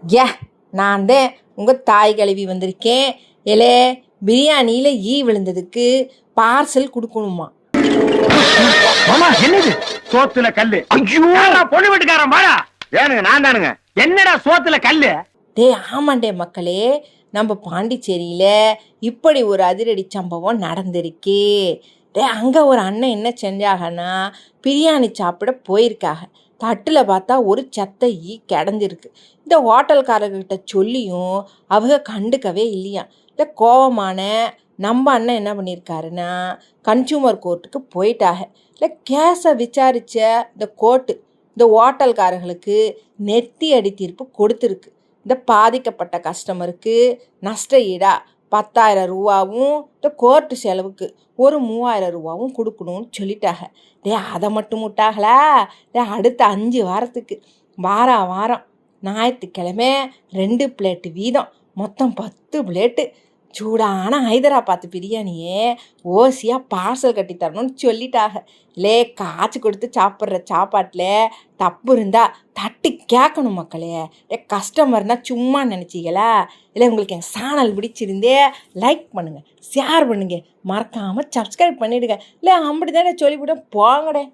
ஏ நான் தான் உங்கள் தாய் கழுவி வந்திருக்கேன். எலே பிரியாணியில் ஈ விழுந்ததுக்கு பார்சல் கொடுக்கணுமா? என்னது சோத்துல கல்லு? ஐயோ பொண்ணு வீட்டுக்காரன் வாடா. ஏனுங்க நான் தானுங்க. என்னடா சோத்துல கல்லு? ஆமாண்டே மக்களே, நம்ம பாண்டிச்சேரியில் இப்படி ஒரு அதிரடி சம்பவம் நடந்திருக்கு. அங்கே ஒரு அண்ணன் என்ன செஞ்சாங்கன்னா, பிரியாணி சாப்பிட போயிருக்காங்க. தட்டில் பார்த்தா ஒரு செத்த ஈ கிடந்திருக்கு. இந்த ஹோட்டல்காரர்கிட்ட சொல்லியும் அவங்க கண்டுக்கவே இல்லையா. இந்த கோபமான நம்ம அண்ணன் என்ன பண்ணியிருக்காருன்னா, கன்சூமர் கோர்ட்டுக்கு போயிட்டாங்க. இல்லை கேஸை விசாரித்த இந்த கோர்ட்டு இந்த ஹோட்டல்காரர்களுக்கு நெத்தி அடி தீர்ப்பு கொடுத்துருக்கு. இந்த பாதிக்கப்பட்ட கஸ்டமருக்கு நஷ்ட ஈடா 10,000 ரூபாவும் இந்த கோர்ட்டு செலவுக்கு ஒரு 3,000 ரூபாவும் கொடுக்கணும்னு சொல்லிட்டாங்க. அதை மட்டும் விட்டாங்களா? அடுத்த 5 வாரத்துக்கு வாரம் ஞாயிற்றுக்கிழமை 2 பிளேட்டு வீதம் மொத்தம் 10 பிளேட்டு சூடான ஹைதராபாத் பிரியாணியே ஓசியாக பார்சல் கட்டி தரணும்னு சொல்லிட்டாங்க. காய்ச்சி கொடுத்து சாப்பிட்ற சாப்பாட்டில் தப்பு இருந்தால் தட்டி கேட்கணும் மக்களே. கஸ்டமர்னால் சும்மா நினச்சிங்களா? உங்களுக்கு என் சேனல் பிடிச்சிருந்தே லைக் பண்ணுங்கள், ஷேர் பண்ணுங்கள், மறக்காமல் சப்ஸ்கிரைப் பண்ணிவிடுங்க. அப்படி தானே சொல்லிவிட்டேன். போங்கடே.